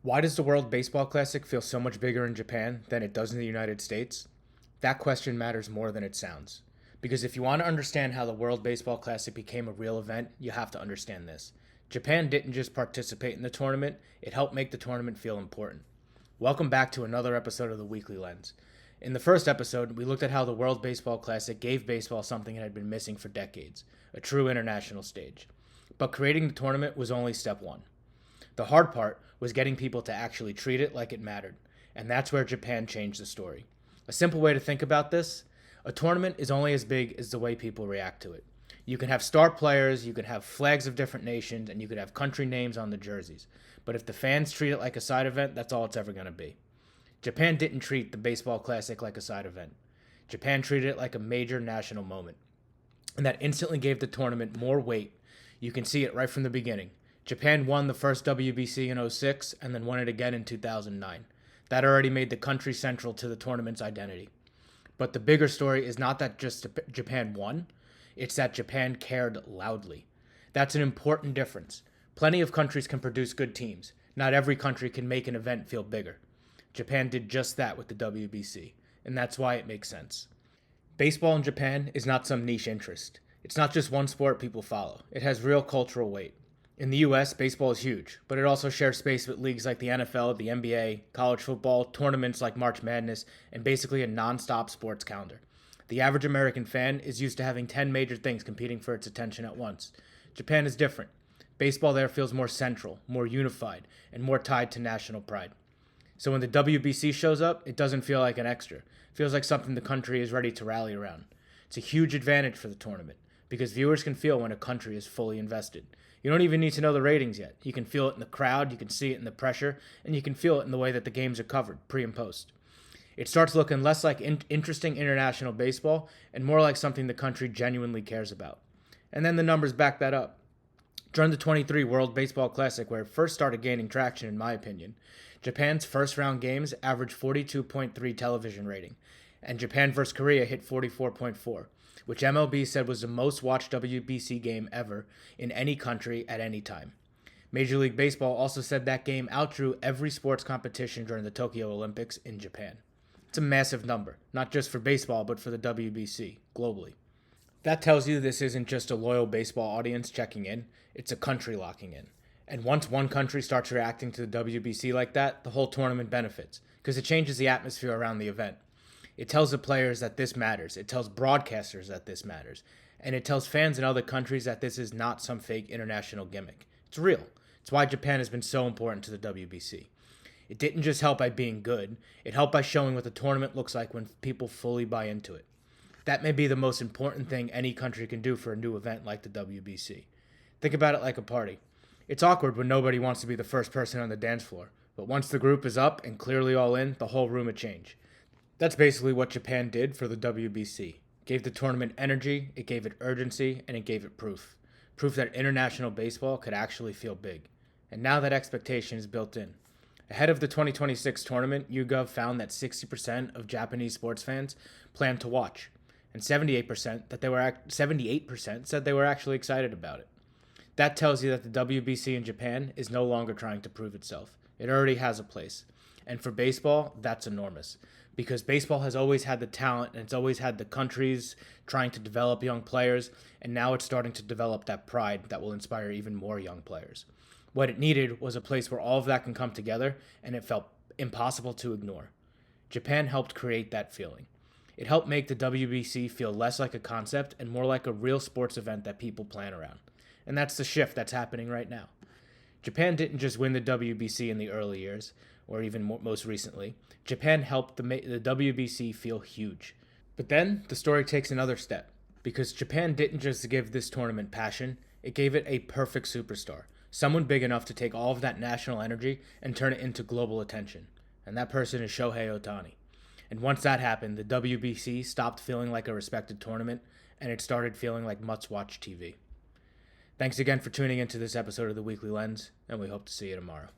Why does the World Baseball Classic feel so much bigger in Japan than it does in the United States? That question matters more than it sounds. Because if you want to understand how the World Baseball Classic became a real event, you have to understand this. Japan didn't just participate in the tournament, it helped make the tournament feel important. Welcome back to another episode of the Weekly Lens. In the first episode, we looked at how the World Baseball Classic gave baseball something it had been missing for decades, a true international stage. But creating the tournament was only step one. The hard part was getting people to actually treat it like it mattered, and that's where Japan changed the story. A simple way to think about this: a tournament is only as big as the way people react to it. You can have star players, you can have flags of different nations, and you could have country names on the jerseys. But if the fans treat it like a side event, that's all it's ever going to be. Japan didn't treat the Baseball Classic like a side event. Japan treated it like a major national moment. And that instantly gave the tournament more weight. You can see it right from the beginning. Japan won the first WBC in '06 and then won it again in 2009. That already made the country central to the tournament's identity. But the bigger story is not that just Japan won, it's that Japan cared loudly. That's an important difference. Plenty of countries can produce good teams. Not every country can make an event feel bigger. Japan did just that with the WBC, and that's why it makes sense. Baseball in Japan is not some niche interest. It's not just one sport people follow. It has real cultural weight. In the US, baseball is huge, but it also shares space with leagues like the NFL, the NBA, college football, tournaments like March Madness, and basically a non-stop sports calendar. The average American fan is used to having 10 major things competing for its attention at once. Japan is different. Baseball there feels more central, more unified, and more tied to national pride. So when the WBC shows up, it doesn't feel like an extra. It feels like something the country is ready to rally around. It's a huge advantage for the tournament, because viewers can feel when a country is fully invested. You don't even need to know the ratings yet. You can feel it in the crowd, you can see it in the pressure, and you can feel it in the way that the games are covered, pre and post. It starts looking less like interesting international baseball and more like something the country genuinely cares about. And then the numbers back that up. During the '23 World Baseball Classic, where it first started gaining traction in my opinion, Japan's first round games averaged 42.3 television rating, and Japan vs. Korea hit 44.4. Which MLB said was the most watched WBC game ever in any country at any time. Major League Baseball also said that game outdrew every sports competition during the Tokyo Olympics in Japan. It's a massive number, not just for baseball, but for the WBC, globally. That tells you this isn't just a loyal baseball audience checking in, it's a country locking in. And once one country starts reacting to the WBC like that, the whole tournament benefits, because it changes the atmosphere around the event. It tells the players that this matters. It tells broadcasters that this matters. And it tells fans in other countries that this is not some fake international gimmick. It's real. It's why Japan has been so important to the WBC. It didn't just help by being good. It helped by showing what the tournament looks like when people fully buy into it. That may be the most important thing any country can do for a new event like the WBC. Think about it like a party. It's awkward when nobody wants to be the first person on the dance floor. But once the group is up and clearly all in, the whole room will change. That's basically what Japan did for the WBC. It gave the tournament energy, it gave it urgency, and it gave it proof. Proof that international baseball could actually feel big. And now that expectation is built in. Ahead of the 2026 tournament, YouGov found that 60% of Japanese sports fans planned to watch, and 78% said they were actually excited about it. That tells you that the WBC in Japan is no longer trying to prove itself. It already has a place. And for baseball, that's enormous. Because baseball has always had the talent and it's always had the countries trying to develop young players, and now it's starting to develop that pride that will inspire even more young players. What it needed was a place where all of that can come together, and it felt impossible to ignore. Japan helped create that feeling. It helped make the WBC feel less like a concept and more like a real sports event that people plan around. And that's the shift that's happening right now. Japan didn't just win the WBC in the early years, or even most recently. Japan helped the WBC feel huge. But then the story takes another step, because Japan didn't just give this tournament passion, it gave it a perfect superstar, someone big enough to take all of that national energy and turn it into global attention. And that person is Shohei Ohtani. And once that happened, the WBC stopped feeling like a respected tournament, and it started feeling like must-watch TV. Thanks again for tuning into this episode of the Weekly Lens, and we hope to see you tomorrow.